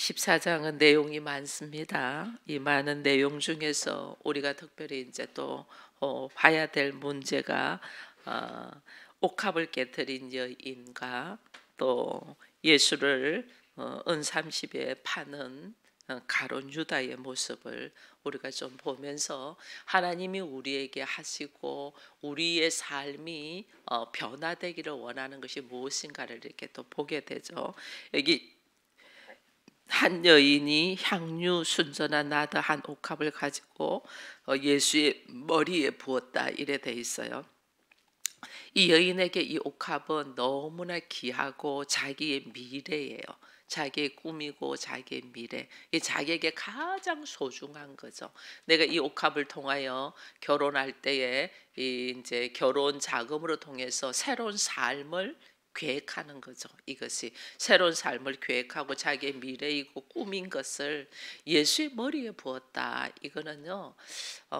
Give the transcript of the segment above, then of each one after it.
14장은 내용이 많습니다. 이 많은 내용 중에서 우리가 특별히 이제 또 봐야 될 문제가 어, 옥합을 깨뜨린 여인과 또 예수를 은삼십에 파는 가룟 유다의 모습을 우리가 좀 보면서 하나님이 우리에게 하시고 우리의 삶이 변화되기를 원하는 것이 무엇인가를 이렇게 또 보게 되죠. 여기 한 여인이 향유 순전한 나드 한 옥합을 가지고 예수의 머리에 부었다 이래 돼 있어요. 이 여인에게 이 옥합은 너무나 귀하고 자기의 미래예요. 자기의 꿈이고 자기의 미래, 이 자기에게 가장 소중한 거죠. 내가 이 옥합을 통하여 결혼할 때에 이제 결혼 자금으로 통해서 새로운 삶을 계획하는 거죠. 이것이 새로운 삶을 계획하고 자기의 미래이고 꿈인 것을 예수의 머리에 부었다. 이거는요,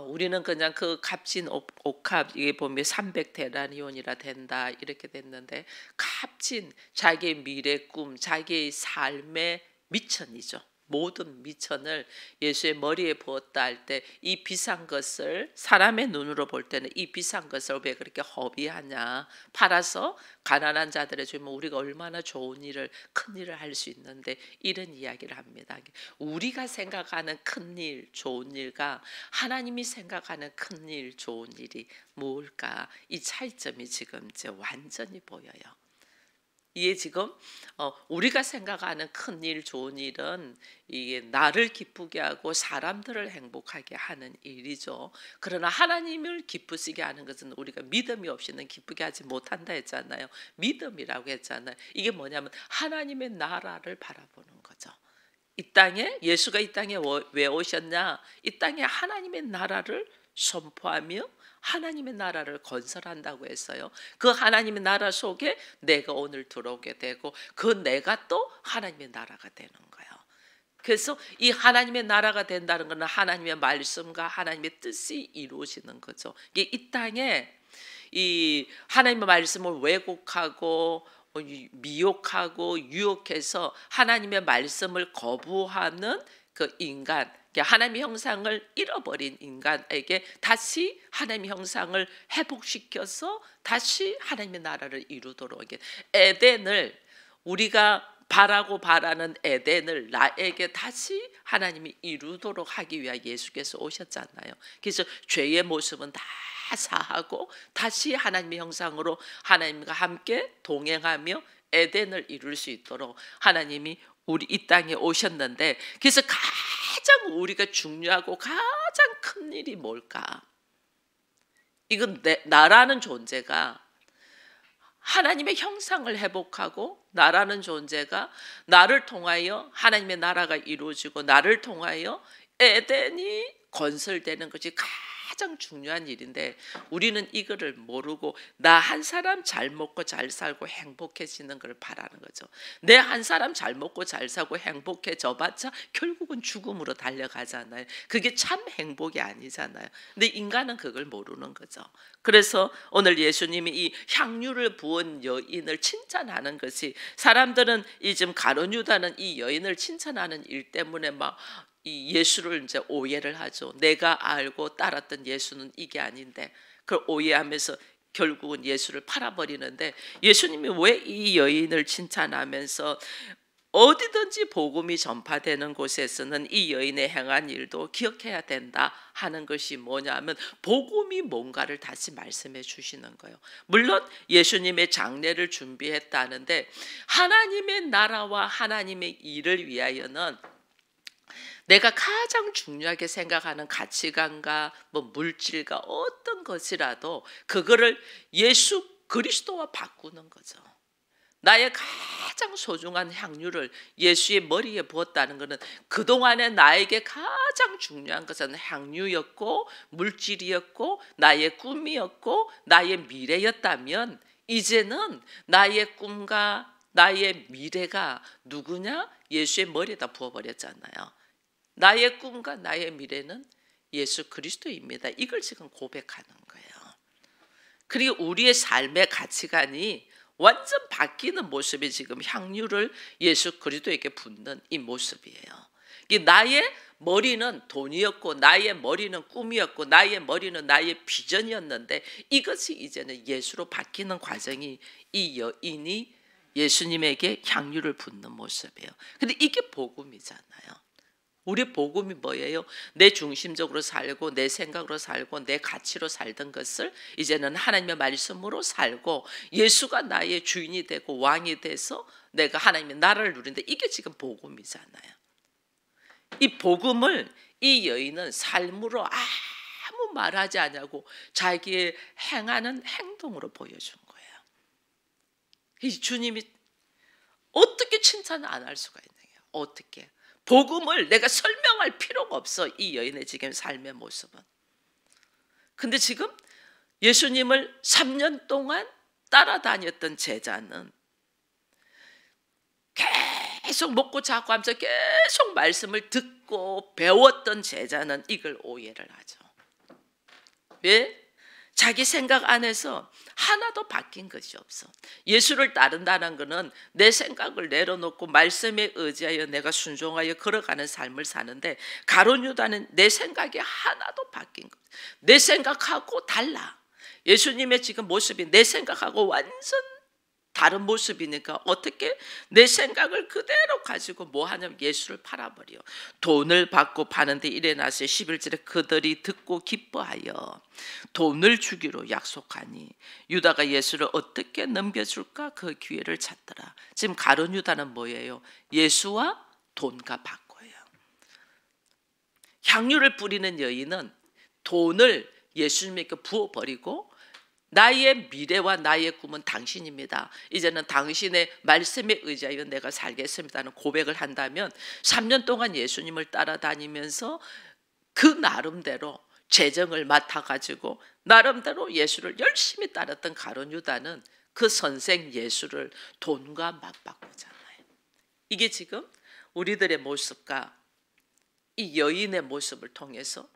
우리는 그냥 그 값진 옥합, 이게 보면 300데나리온이라 된다 이렇게 됐는데, 값진 자기의 미래 꿈, 자기의 삶의 미천이죠. 모든 미천을 예수의 머리에 부었다 할 때 이 비싼 것을 사람의 눈으로 볼 때는 이 비싼 것을 왜 그렇게 허비하냐, 팔아서 가난한 자들에 주면 우리가 얼마나 좋은 일을, 큰 일을 할 수 있는데, 이런 이야기를 합니다. 우리가 생각하는 큰 일, 좋은 일과 하나님이 생각하는 큰 일, 좋은 일이 뭘까, 이 차이점이 지금 이제 완전히 보여요. 이게 지금 우리가 생각하는 큰 일, 좋은 일은 이게 나를 기쁘게 하고 사람들을 행복하게 하는 일이죠. 그러나 하나님을 기쁘시게 하는 것은 우리가 믿음이 없이는 기쁘게 하지 못한다 했잖아요. 믿음이라고 했잖아요. 이게 뭐냐면 하나님의 나라를 바라보는 거죠. 이 땅에, 예수가 이 땅에 왜 오셨냐? 이 땅에 하나님의 나라를 선포하며 하나님의 나라를 건설한다고 했어요. 그 하나님의 나라 속에 내가 오늘 들어오게 되고 그 내가 또 하나님의 나라가 되는 거예요. 그래서 이 하나님의 나라가 된다는 것은 하나님의 말씀과 하나님의 뜻이 이루어지는 거죠. 이게 이 땅에 이 하나님의 말씀을 왜곡하고 미혹하고 유혹해서 하나님의 말씀을 거부하는 그 인간, 하나님의 형상을 잃어버린 인간에게 다시 하나님의 형상을 회복시켜서 다시 하나님의 나라를 이루도록, 에덴을, 우리가 바라는 에덴을 나에게 다시 하나님이 이루도록 하기 위해 예수께서 오셨잖아요. 그래서 죄의 모습은 다 사하고 다시 하나님의 형상으로 하나님과 함께 동행하며 에덴을 이룰 수 있도록 하나님이 우리 이 땅에 오셨는데, 그래서 가장 우리가 중요하고 가장 큰 일이 뭘까? 이건 나라는 존재가 하나님의 형상을 회복하고, 나라는 존재가 나를 통하여 하나님의 나라가 이루어지고 나를 통하여 에덴이 건설되는 것이 가장 중요한 일인데, 우리는 이거를 모르고 나 한 사람 잘 먹고 잘 살고 행복해지는 걸 바라는 거죠. 내 한 사람 잘 먹고 잘 살고 행복해져 봤자 결국은 죽음으로 달려가잖아요. 그게 참 행복이 아니잖아요. 근데 인간은 그걸 모르는 거죠. 그래서 오늘 예수님이 이 향유를 부은 여인을 칭찬하는 것이, 사람들은 이 지금 가룟 유다는 이 여인을 칭찬하는 일 때문에 막 이 예수를 이제 오해를 하죠. 내가 알고 따랐던 예수는 이게 아닌데, 그걸 오해하면서 결국은 예수를 팔아버리는데, 예수님이 왜 이 여인을 칭찬하면서 어디든지 복음이 전파되는 곳에서는 이 여인의 행한 일도 기억해야 된다 하는 것이 뭐냐면, 복음이 뭔가를 다시 말씀해 주시는 거예요. 물론 예수님의 장례를 준비했다는데, 하나님의 나라와 하나님의 일을 위하여는 내가 가장 중요하게 생각하는 가치관과 뭐 물질과 어떤 것이라도 그거를 예수 그리스도와 바꾸는 거죠. 나의 가장 소중한 향유를 예수의 머리에 부었다는 것은 그동안에 나에게 가장 중요한 것은 향유였고 물질이었고 나의 꿈이었고 나의 미래였다면, 이제는 나의 꿈과 나의 미래가 누구냐? 예수의 머리에다 부어버렸잖아요. 나의 꿈과 나의 미래는 예수 그리스도입니다. 이걸 지금 고백하는 거예요. 그리고 우리의 삶의 가치관이 완전 바뀌는 모습이 지금 향유를 예수 그리스도에게 붓는 이 모습이에요. 이 나의 머리는 돈이었고 나의 머리는 꿈이었고 나의 머리는 나의 비전이었는데 이것이 이제는 예수로 바뀌는 과정이 이 여인이 예수님에게 향유를 붓는 모습이에요. 근데 이게 복음이잖아요. 우리 복음이 뭐예요? 내 중심적으로 살고 내 생각으로 살고 내 가치로 살던 것을 이제는 하나님의 말씀으로 살고 예수가 나의 주인이 되고 왕이 돼서 내가 하나님의 나라를 누리는데 이게 지금 복음이잖아요. 이 복음을 이 여인은 삶으로 아무 말하지 않냐고 자기의 행하는 행동으로 보여준 거예요. 이 주님이 어떻게 칭찬을 안 할 수가 있는 거예요? 어떻게? 복음을 내가 설명할 필요가 없어. 이 여인의 지금 삶의 모습은. 근데 지금 예수님을 3년 동안 따라다녔던 제자는 계속 먹고 자고 하면서 계속 말씀을 듣고 배웠던 제자는 이걸 오해를 하죠. 왜? 자기 생각 안에서 하나도 바뀐 것이 없어. 예수를 따른다는 것은 내 생각을 내려놓고 말씀에 의지하여 내가 순종하여 걸어가는 삶을 사는데 가룟 유다는 내 생각이 하나도 바뀐 것. 내 생각하고 달라. 예수님의 지금 모습이 내 생각하고 완전 다른 모습이니까 어떻게 내 생각을 그대로 가지고 뭐 하냐면 예수를 팔아버려. 돈을 받고 파는데 일어나서 11절에 그들이 듣고 기뻐하여 돈을 주기로 약속하니 유다가 예수를 어떻게 넘겨줄까 그 기회를 찾더라. 지금 가룟 유다는 뭐예요? 예수와 돈과 바꿔요. 향유를 뿌리는 여인은 돈을 예수님에게 부어버리고 나의 미래와 나의 꿈은 당신입니다. 이제는 당신의 말씀에 의지하여 내가 살겠습니다는 고백을 한다면 3년 동안 예수님을 따라다니면서 그 나름대로 재정을 맡아가지고 나름대로 예수를 열심히 따랐던 가룟 유다는 그 선생 예수를 돈과 맞바꾸잖아요. 이게 지금 우리들의 모습과 이 여인의 모습을 통해서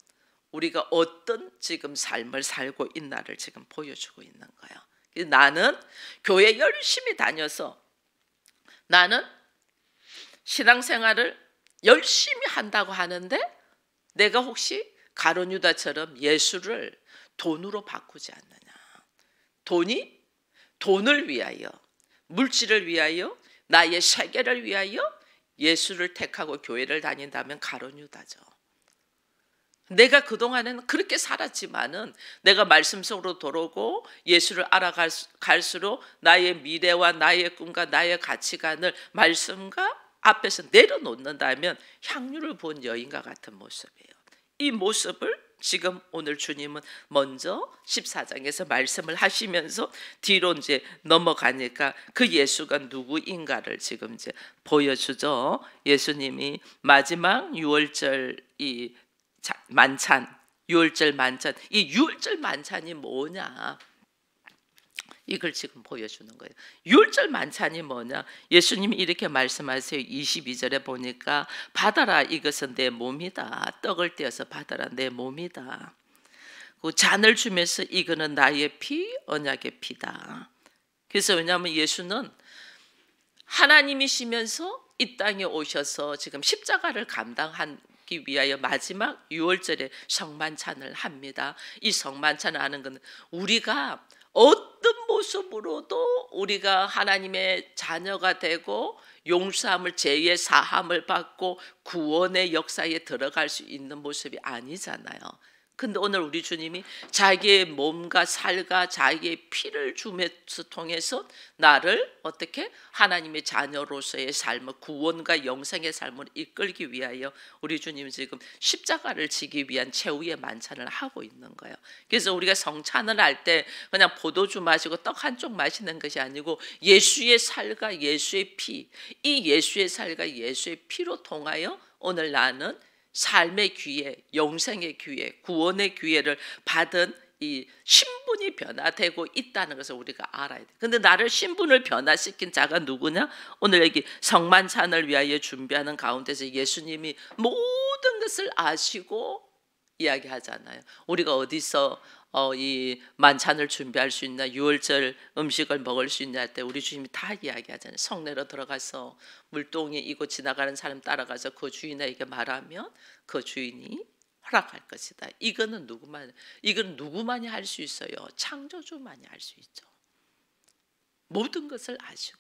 우리가 어떤 지금 삶을 살고 있나를 지금 보여주고 있는 거예요. 나는 교회 열심히 다녀서 나는 신앙생활을 열심히 한다고 하는데 내가 혹시 가룟 유다처럼 예수를 돈으로 바꾸지 않느냐. 돈을 위하여, 물질을 위하여, 나의 세계를 위하여 예수를 택하고 교회를 다닌다면 가룟 유다죠. 내가 그동안에는 그렇게 살았지만은 내가 말씀 속으로 돌아오고 예수를 알아갈수록 나의 미래와 나의 꿈과 나의 가치관을 말씀과 앞에서 내려놓는다면 향유를 본 여인과 같은 모습이에요. 이 모습을 지금 오늘 주님은 먼저 14장에서 말씀을 하시면서 뒤로 이제 넘어가니까 그 예수가 누구인가를 지금 이제 보여주죠. 예수님이 마지막 유월절 이 만찬, 유월절 만찬, 이 유월절 만찬이 뭐냐? 이걸 지금 보여주는 거예요. 유월절 만찬이 뭐냐? 예수님이 이렇게 말씀하세요. 22절에 보니까 받아라, 이것은 내 몸이다. 떡을 떼어서 받아라, 내 몸이다. 그 잔을 주면서 이거는 나의 피, 언약의 피다. 그래서 왜냐하면 예수는 하나님이시면서 이 땅에 오셔서 지금 십자가를 감당한 위하여 마지막 유월절에 성만찬을 합니다. 이 성만찬을 하는 것은 우리가 어떤 모습으로도 우리가 하나님의 자녀가 되고 용서함을 죄의 사함을 받고 구원의 역사에 들어갈 수 있는 모습이 아니잖아요. 근데 오늘 우리 주님이 자기의 몸과 살과 자기의 피를 주면서 통해서 나를 어떻게 하나님의 자녀로서의 삶을 구원과 영생의 삶을 이끌기 위하여 우리 주님은 지금 십자가를 지기 위한 최후의 만찬을 하고 있는 거예요. 그래서 우리가 성찬을 할 때 그냥 포도주 마시고 떡 한 쪽 마시는 것이 아니고 예수의 살과 예수의 피, 이 예수의 살과 예수의 피로 통하여 오늘 나는 삶의 기회, 영생의 기회, 구원의 기회를 받은 이 신분이 변화되고 있다는 것을 우리가 알아야 돼. 근데 나를 신분을 변화시킨 자가 누구냐? 오늘 여기 성만찬을 위하여 준비하는 가운데서 예수님이 모든 것을 아시고 이야기하잖아요. 우리가 어디서 이 만찬을 준비할 수 있나, 유월절 음식을 먹을 수 있냐 할 때 우리 주님이 다 이야기하잖아요. 성내로 들어가서 물동이 이곳 지나가는 사람 따라가서 그 주인에게 말하면 그 주인이 허락할 것이다. 이거는 누구만이 할 수 있어요? 창조주만이 할 수 있죠. 모든 것을 아시고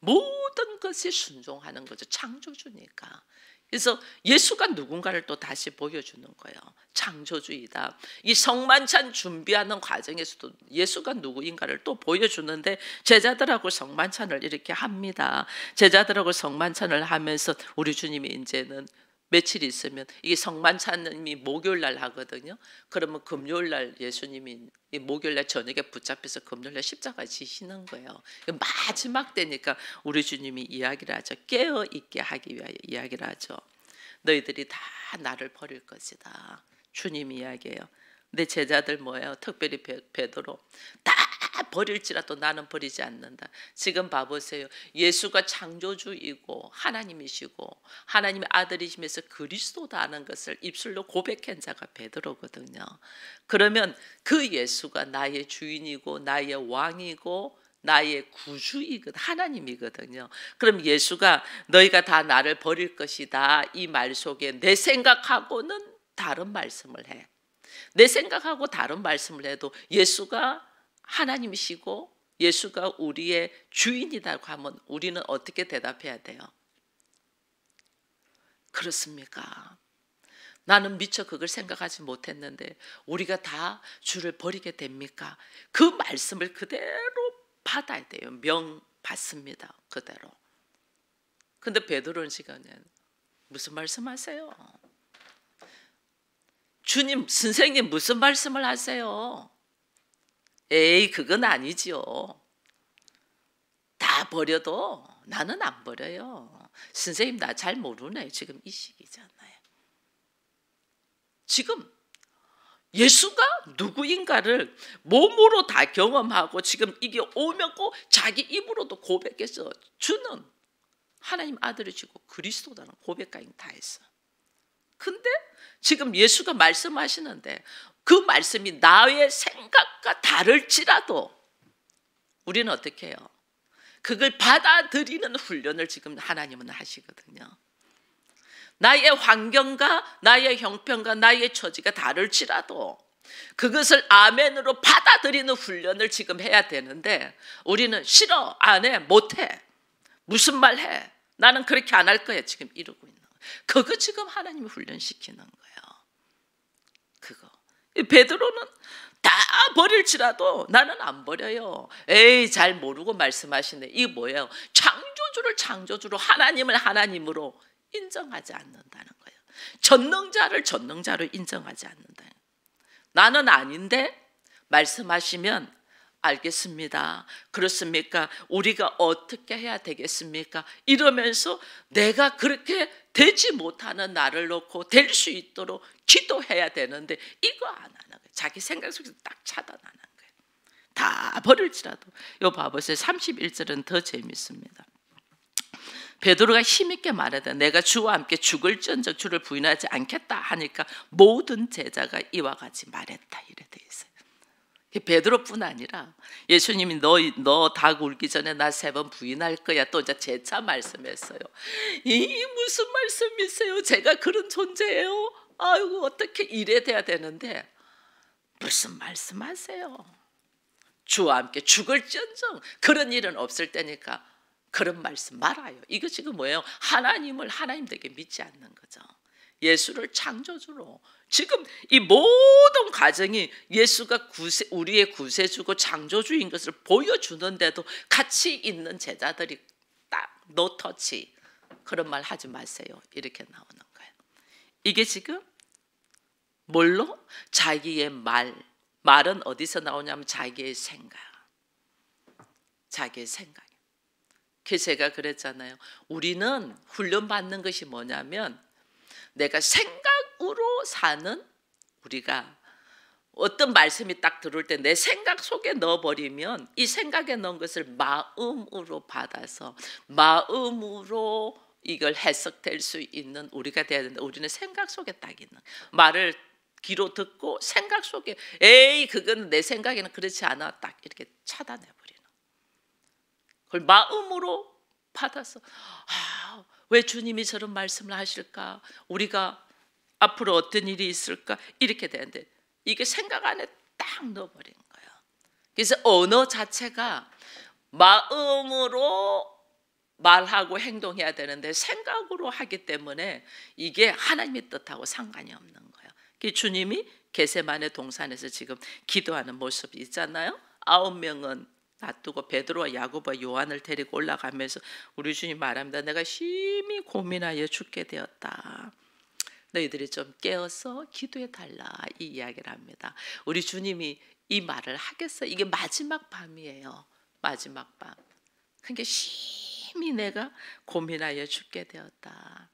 모든 것이 순종하는 거죠. 창조주니까. 그래서 예수가 누군가를 또 다시 보여주는 거예요. 창조주이다. 이 성만찬 준비하는 과정에서도 예수가 누구인가를 또 보여주는데, 제자들하고 성만찬을 이렇게 합니다. 제자들하고 성만찬을 하면서 우리 주님이 이제는 며칠 있으면, 이게 성만찬이 목요일날 하거든요. 그러면 금요일날 예수님이 이 목요일날 저녁에 붙잡혀서 금요일날 십자가에 지시는 거예요. 마지막 때니까 우리 주님이 이야기를 하죠. 깨어 있게 하기 위하여 이야기를 하죠. 너희들이 다 나를 버릴 것이다. 주님이 이야기해요. 내 제자들 뭐예요? 특별히 베드로, 다 버릴지라도 나는 버리지 않는다. 지금 봐보세요. 예수가 창조주이고 하나님이시고 하나님의 아들이시면서 그리스도다는 것을 입술로 고백한 자가 베드로거든요. 그러면 그 예수가 나의 주인이고 나의 왕이고 나의 구주이거든, 하나님이거든요. 그럼 예수가 너희가 다 나를 버릴 것이다, 이 말 속에 내 생각하고는 다른 말씀을 해. 내 생각하고 다른 말씀을 해도 예수가 하나님이시고 예수가 우리의 주인이라고 하면 우리는 어떻게 대답해야 돼요? 그렇습니까? 나는 미처 그걸 생각하지 못했는데 우리가 다 주를 버리게 됩니까? 그 말씀을 그대로 받아야 돼요. 명 받습니다. 그대로. 근데 베드로는 시간에 무슨 말씀하세요? 주님, 선생님 무슨 말씀을 하세요? 에이, 그건 아니지요. 다 버려도 나는 안 버려요. 선생님 나 잘 모르네. 지금 이 시기잖아요. 지금 예수가 누구인가를 몸으로 다 경험하고 지금 이게 오면 꼭 자기 입으로도 고백해서 주는 하나님 아들이시고 그리스도라는 고백까지 다 했어. 근데 지금 예수가 말씀하시는데 그 말씀이 나의 생각과 다를지라도 우리는 어떻게 해요? 그걸 받아들이는 훈련을 지금 하나님은 하시거든요. 나의 환경과 나의 형편과 나의 처지가 다를지라도 그것을 아멘으로 받아들이는 훈련을 지금 해야 되는데 우리는 싫어, 안 해, 못해, 무슨 말 해, 나는 그렇게 안 할 거야, 지금 이러고 있는 거예요. 그거 지금 하나님이 훈련시키는 거예요. 그거. 베드로는 다 버릴지라도 나는 안 버려요. 에이, 잘 모르고 말씀하시네. 이게 뭐예요? 창조주를 창조주로, 하나님을 하나님으로 인정하지 않는다는 거예요. 전능자를 전능자로 인정하지 않는다. 나는 아닌데 말씀하시면 알겠습니다. 그렇습니까? 우리가 어떻게 해야 되겠습니까? 이러면서 내가 그렇게 되지 못하는 나를 놓고 될 수 있도록 기도해야 되는데 이거 안 하는 거예요. 자기 생각 속에서 딱 차단하는 거예요. 다 버릴지라도. 요 봐보세요. 31절은 더 재밌습니다. 베드로가 힘있게 말하다 내가 주와 함께 죽을지언정 주를 부인하지 않겠다 하니까 모든 제자가 이와 같이 말했다, 이래 돼 있어요. 베드로뿐 아니라 예수님이 너 닭 울기 전에 나 3번 부인할 거야 또 이제 재차 말씀했어요. 이 무슨 말씀이세요? 제가 그런 존재예요? 아이고 어떻게 이래 돼야 되는데 무슨 말씀하세요? 주와 함께 죽을지언정 그런 일은 없을 때니까 그런 말씀 말아요. 이거 지금 뭐예요? 하나님을 하나님 되게 믿지 않는 거죠. 예수를 창조주로 지금 이 모든 과정이 예수가 우리의 구세주고 창조주인 것을 보여주는데도 같이 있는 제자들이 딱 노터치 그런 말 하지 마세요 이렇게 나오는 거예요. 이게 지금 뭘로? 자기의 말은 어디서 나오냐면 자기의 생각. 그래서 제가 그랬잖아요. 우리는 훈련받는 것이 뭐냐면 내가 생각으로 사는, 우리가 어떤 말씀이 딱 들어올 때 내 생각 속에 넣어버리면 이 생각에 넣은 것을 마음으로 받아서 마음으로 이걸 해석될 수 있는 우리가 돼야 되는데 우리는 생각 속에 딱 있는 말을 귀로 듣고 생각 속에 에이 그거는 내 생각에는 그렇지 않아 딱 이렇게 차단해 버리는. 그걸 마음으로 받아서 왜 주님이 저런 말씀을 하실까? 우리가 앞으로 어떤 일이 있을까? 이렇게 되는데 이게 생각 안에 딱 넣어버린 거예요. 그래서 언어 자체가 마음으로 말하고 행동해야 되는데 생각으로 하기 때문에 이게 하나님의 뜻하고 상관이 없는 거예요. 주님이 겟세마네 동산에서 지금 기도하는 모습이 있잖아요. 9명은 놔두고 베드로와 야고보와 요한을 데리고 올라가면서 우리 주님 말합니다. 내가 심히 고민하여 죽게 되었다. 너희들이 좀 깨어서 기도해 달라 이 이야기를 합니다. 우리 주님이 이 말을 하겠어요. 이게 마지막 밤이에요. 마지막 밤. 그러니까 심히 내가 고민하여 죽게 되었다.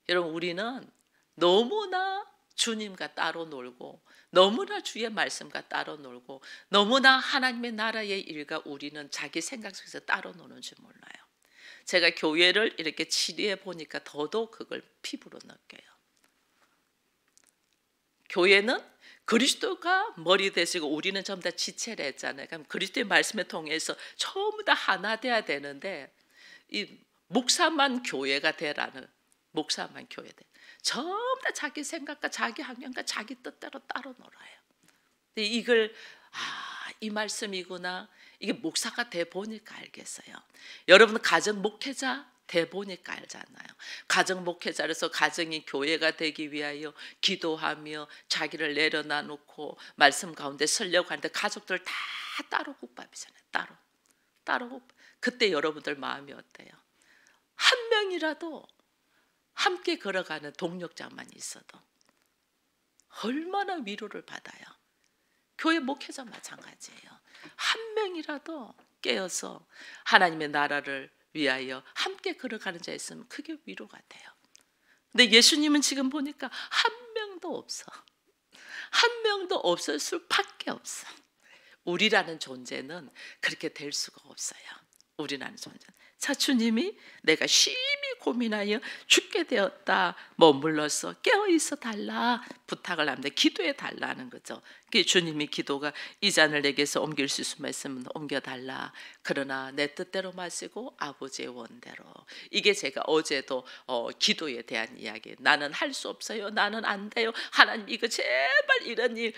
여러분 우리는 너무나 주님과 따로 놀고 너무나 주의 말씀과 따로 놀고 너무나 하나님의 나라의 일과 우리는 자기 생각 속에서 따로 노는 줄 몰라요. 제가 교회를 이렇게 치리해 보니까 더더욱 그걸 피부로 느껴요. 교회는 그리스도가 머리 되시고 우리는 전부 다 지체를 했잖아요. 그럼 그리스도의 말씀에 통해서 전부 다 하나 돼야 되는데 이 목사만 교회가 되라는 목사만 교회 돼. 전부 다 자기 생각과 자기 환경과 자기 뜻대로 따로 놀아요. 근데 이걸 이 말씀이구나. 이게 목사가 돼 보니까 알겠어요. 여러분 가정 목회자 돼 보니까 알잖아요. 가정 목회자로서 가정이 교회가 되기 위하여 기도하며 자기를 내려놔놓고 말씀 가운데 서려고 하는데 가족들 다 따로 국밥이잖아요. 따로 국밥. 그때 여러분들 마음이 어때요? 한 명이라도 함께 걸어가는 동력자만 있어도 얼마나 위로를 받아요. 교회 목회자 마찬가지예요. 한 명이라도 깨어서 하나님의 나라를 위하여 함께 걸어가는 자 있으면 그게 위로가 돼요. 근데 예수님은 지금 보니까 한 명도 없어. 한 명도 없을 수밖에 없어. 우리라는 존재는 그렇게 될 수가 없어요. 우리라는 존재는. 자, 주님이 내가 심히 고민하여 죽게 되었다. 머물러서 깨어있어 달라 부탁을 합니다. 기도해 달라는 거죠. 주님이 기도가 이 잔을 내게서 옮길 수 있으면 옮겨달라. 그러나 내 뜻대로 마시고 아버지의 원대로. 이게 제가 어제도 기도에 대한 이야기. 나는 할 수 없어요. 나는 안 돼요. 하나님 이거 제발 이런 일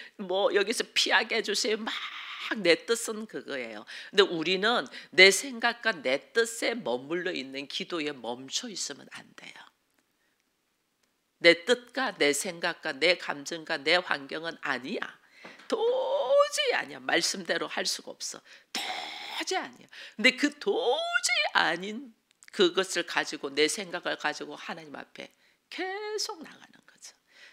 여기서 피하게 해주세요. 막 내 뜻은 그거예요. 근데 우리는 내 생각과 내 뜻에 머물러 있는 기도에 멈춰 있으면 안 돼요. 내 뜻과 내 생각과 내 감정과 내 환경은 아니야. 도저히 아니야. 말씀대로 할 수가 없어. 도저히 아니야. 근데 그 도저히 아닌 그것을 가지고 내 생각을 가지고 하나님 앞에 계속 나가는 거죠.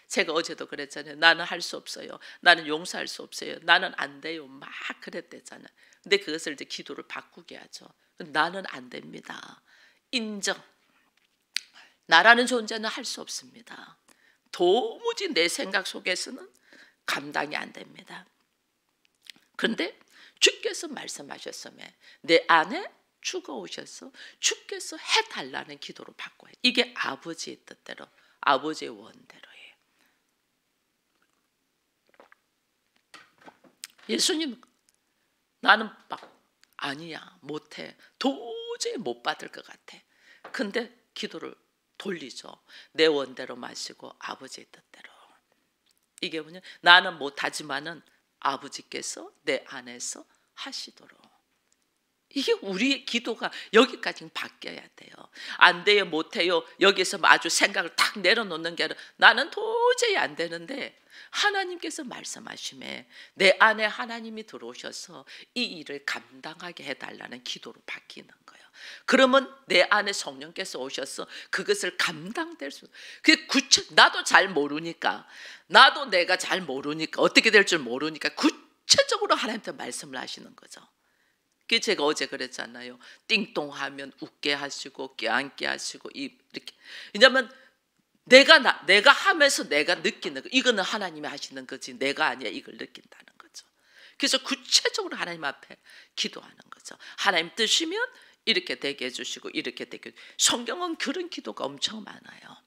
제가 어제도 그랬잖아요. 나는 할 수 없어요. 나는 용서할 수 없어요. 나는 안 돼요. 막 그랬대잖아요. 근데 그것을 이제 기도를 바꾸게 하죠. 나는 안 됩니다. 인정. 나라는 존재는 할 수 없습니다. 도무지 내 생각 속에서는 감당이 안 됩니다. 그런데 주께서 말씀하셨으면 내 안에 주가 오셔서 주께서 해달라는 기도로 바꿔요. 이게 아버지의 뜻대로 아버지의 원대로예요. 예수님 나는 막 아니야 못해 도저히 못 받을 것 같아. 근데 기도를 돌리죠. 내 원대로 마시고 아버지의 뜻대로. 이게 뭐냐? 나는 못하지만은 아버지께서 내 안에서 하시도록. 이게 우리의 기도가 여기까지 바뀌어야 돼요. 안 돼요, 못해요. 여기서 아주 생각을 탁 내려놓는 게 아니라 나는 도저히 안 되는데 하나님께서 말씀하심에 내 안에 하나님이 들어오셔서 이 일을 감당하게 해달라는 기도로 바뀌는 거예요. 그러면 내 안에 성령께서 오셔서 그것을 감당될 수. 그게 나도 잘 모르니까 내가 잘 모르니까 어떻게 될 줄 모르니까 구체적으로 하나님한테 말씀을 하시는 거죠. 그 제가 어제 그랬잖아요. 띵동하면 웃게 하시고 껴안게 하시고 이렇게. 왜냐하면 내가 하면서 내가 느끼는 거. 이거는 하나님이 하시는 거지 내가 아니야. 이걸 느낀다는 거죠. 그래서 구체적으로 하나님 앞에 기도하는 거죠. 하나님 뜻이면 이렇게 되게 해주시고 이렇게 되게. 성경은 그런 기도가 엄청 많아요.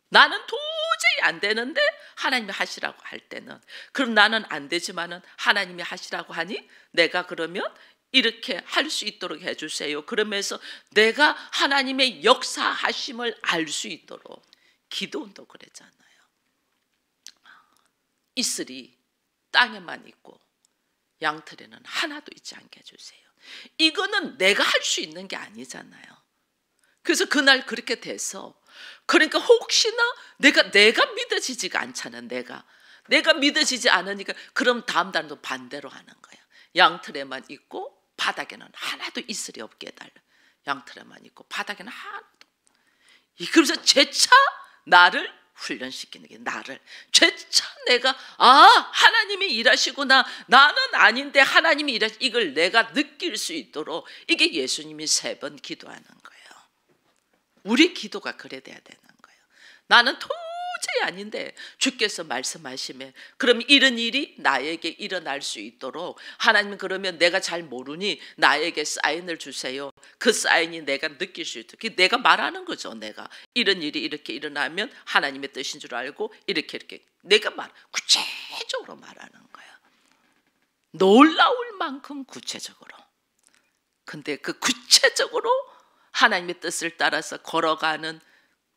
나는 도저히 도저히 안 되는데 하나님이 하시라고 할 때는, 그럼 나는 안 되지만은 하나님이 하시라고 하니 내가 그러면 이렇게 할 수 있도록 해주세요. 그러면서 내가 하나님의 역사하심을 알 수 있도록. 기도원도 그랬잖아요. 이슬이 땅에만 있고 양털에는 하나도 있지 않게 해주세요. 이거는 내가 할 수 있는 게 아니잖아요. 그래서 그날 그렇게 돼서, 그러니까 혹시나 내가 믿어지지가 않잖아. 내가 믿어지지 않으니까 그럼 다음 달도 반대로 하는 거야. 양털에만 있고 바닥에는 하나도 이슬이 없게 해달라. 양털에만 있고 바닥에는 하나도. 그래서 재차 나를 훈련시키는 게, 나를 재차 내가 하나님이 일하시구나, 나는 아닌데 하나님이 이걸 내가 느낄 수 있도록. 이게 예수님이 3번 기도하는 거예요. 우리 기도가 그래 돼야 되는 거예요. 나는 도저히 아닌데 주께서 말씀하시면 그럼 이런 일이 나에게 일어날 수 있도록 하나님은 그러면 내가 잘 모르니 나에게 사인을 주세요. 그 사인이 내가 느낄 수 있도록. 내가 말하는 거죠. 내가 이런 일이 이렇게 일어나면 하나님의 뜻인 줄 알고 이렇게 내가 구체적으로 말하는 거예요. 놀라울 만큼 구체적으로. 근데 그 구체적으로 하나님의 뜻을 따라서 걸어가는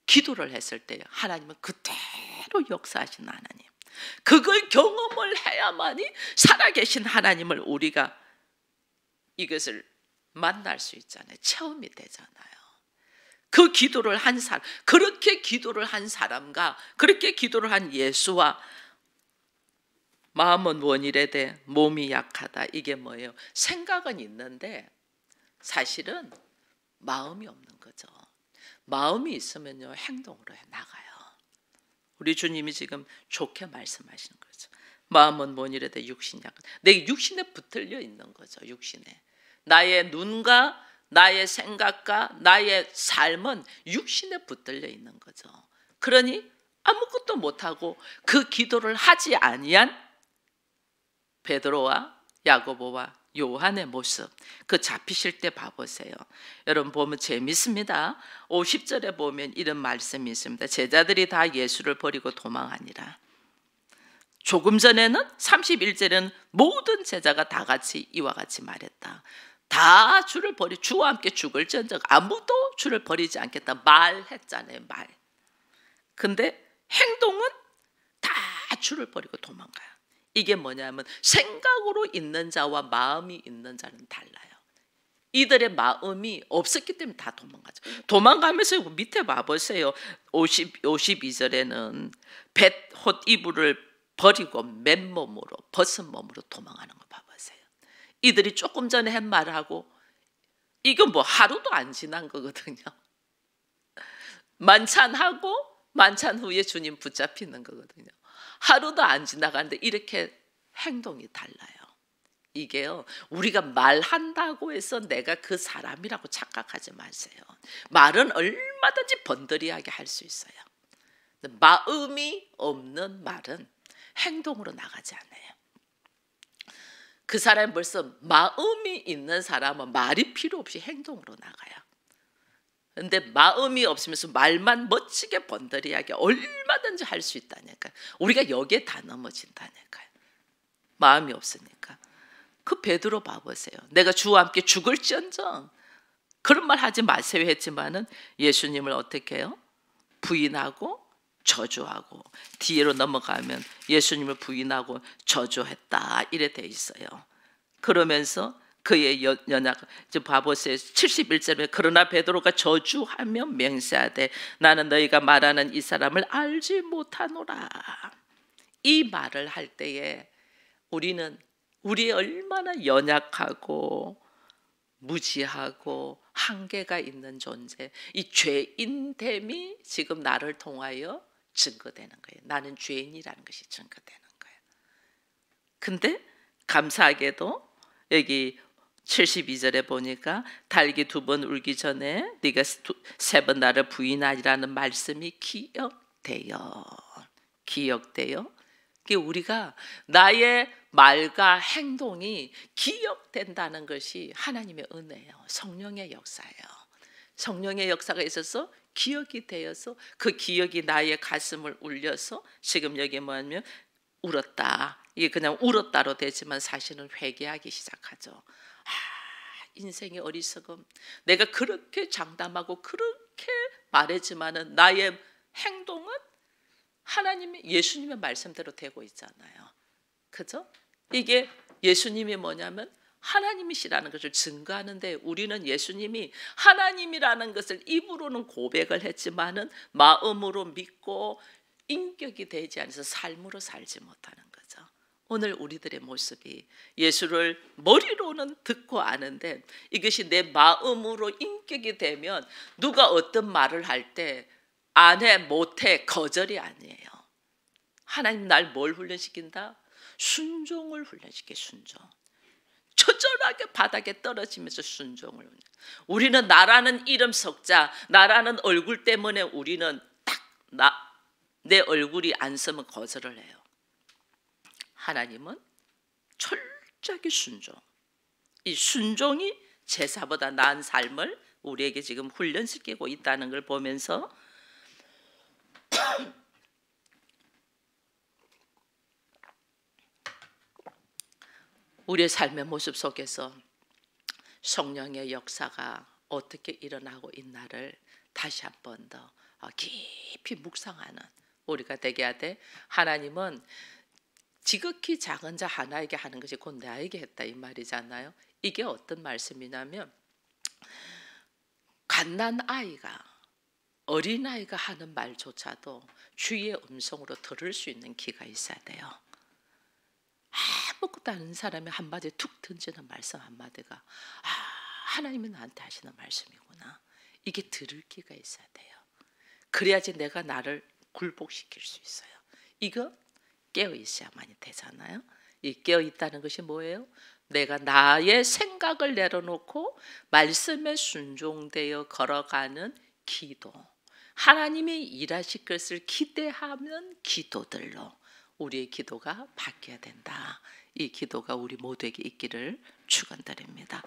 기도를 했을 때 하나님은 그대로 역사하신 하나님, 그걸 경험을 해야만이 살아계신 하나님을 우리가 이것을 만날 수 있잖아요. 체험이 되잖아요. 그 기도를 한 사람, 그렇게 기도를 한 사람과 그렇게 기도를 한 예수와 마음은 원이래되 몸이 약하다. 이게 뭐예요? 생각은 있는데 사실은 마음이 없는 거죠. 마음이 있으면요 행동으로 나가요. 우리 주님이 지금 좋게 말씀하시는 거죠. 마음은 원이래되 육신이 약하다. 내 육신에 붙들려 있는 거죠. 육신에. 나의 눈과 나의 생각과 나의 삶은 육신에 붙들려 있는 거죠. 그러니 아무것도 못하고 그 기도를 하지 아니한 베드로와 야고보와 요한의 모습, 그 잡히실 때 봐보세요. 여러분 보면 재밌습니다. 50절에 보면 이런 말씀이 있습니다. 제자들이 다 예수를 버리고 도망하니라. 조금 전에는 31절에는 모든 제자가 다 같이 이와 같이 말했다. 다 주를 버리, 주와 함께 죽을지언정 아무도 주를 버리지 않겠다 말했잖아요. 말. 근데 행동은 다 주를 버리고 도망가요. 이게 뭐냐면 생각으로 있는 자와 마음이 있는 자는 달라요. 이들의 마음이 없었기 때문에 다 도망가죠. 도망가면서 밑에 봐보세요. 52절에는 뱃 이불을 버리고 맨몸으로 벗은 몸으로 도망하는 거 봐보세요. 이들이 조금 전에 한 말하고 이건 뭐 하루도 안 지난 거거든요. 만찬하고 만찬 후에 주님 붙잡히는 거거든요. 하루도 안 지나가는데 이렇게 행동이 달라요. 이게요, 우리가 말한다고 해서 내가 그 사람이라고 착각하지 마세요. 말은 얼마든지 번더리하게 할 수 있어요. 마음이 없는 말은 행동으로 나가지 않아요. 그 사람이 벌써 마음이 있는 사람은 말이 필요 없이 행동으로 나가요. 근데 마음이 없으면서 말만 멋지게 번더리하게 얼마든지 할 수 있다니까요. 우리가 여기에 다 넘어진다니까요. 마음이 없으니까. 그 베드로 봐보세요. 내가 주와 함께 죽을지언정 그런 말 하지 마세요 했지만은 예수님을 어떻게 해요? 부인하고 저주하고, 뒤로 넘어가면 예수님을 부인하고 저주했다 이래 돼 있어요. 그러면서 그의 연약, 봐보세요. 71절에 그러나 베드로가 저주하며 맹세하되 나는 너희가 말하는 이 사람을 알지 못하노라. 이 말을 할 때에 우리 얼마나 연약하고 무지하고 한계가 있는 존재, 이 죄인됨이 지금 나를 통하여 증거되는 거예요. 나는 죄인이라는 것이 증거되는 거예요. 근데 감사하게도 여기 72절에 보니까 달기 2번 울기 전에 네가 3번 나를 부인하리라는 말씀이 기억돼요. 우리가 나의 말과 행동이 기억된다는 것이 하나님의 은혜예요. 성령의 역사예요. 성령의 역사가 있어서 기억이 되어서 그 기억이 나의 가슴을 울려서 지금 여기 뭐냐면 울었다. 이게 그냥 울었다로 되지만 사실은 회개하기 시작하죠. 아, 인생의 어리석음. 내가 그렇게 장담하고 그렇게 말했지만은 나의 행동은 하나님의 예수님의 말씀대로 되고 있잖아요. 그죠? 이게 예수님이 뭐냐면 하나님이시라는 것을 증거하는데 우리는 예수님이 하나님이라는 것을 입으로는 고백을 했지만은 마음으로 믿고 인격이 되지 않아서 삶으로 살지 못하는 거죠. 오늘 우리들의 모습이 예수를 머리로는 듣고 아는데 이것이 내 마음으로 인격이 되면 누가 어떤 말을 할 때 안 해, 못해, 거절이 아니에요. 하나님 날 뭘 훈련시킨다? 순종을 훈련시켜. 순종. 처절하게 바닥에 떨어지면서 순종을. 우리는 나라는 이름 석자, 나라는 얼굴 때문에 우리는 딱 내 얼굴이 안 서면 거절을 해요. 하나님은 철저하게 순종. 이 순종이 제사보다 나은 삶을 우리에게 지금 훈련시키고 있다는 걸 보면서 우리의 삶의 모습 속에서 성령의 역사가 어떻게 일어나고 있나를 다시 한 번 더 깊이 묵상하는 우리가 되게 하되, 하나님은 지극히 작은 자 하나에게 하는 것이 곧 나에게 했다 이 말이잖아요. 이게 어떤 말씀이냐면 갓난아이가 어린아이가 하는 말조차도 주의 음성으로 들을 수 있는 귀가 있어야 돼요. 아무것도 아는 사람이 한마디 툭 던지는 말씀 한마디가 하나님이 나한테 하시는 말씀이구나. 이게 들을 귀가 있어야 돼요. 그래야지 내가 나를 굴복시킬 수 있어요. 이거 깨어 있어야만이 되잖아요. 이 깨어 있다는 것이 뭐예요? 내가 나의 생각을 내려놓고 말씀에 순종되어 걸어가는 기도. 하나님이 일하실 것을 기대하면 기도들로 우리의 기도가 바뀌어야 된다. 이 기도가 우리 모두에게 있기를 축원드립니다.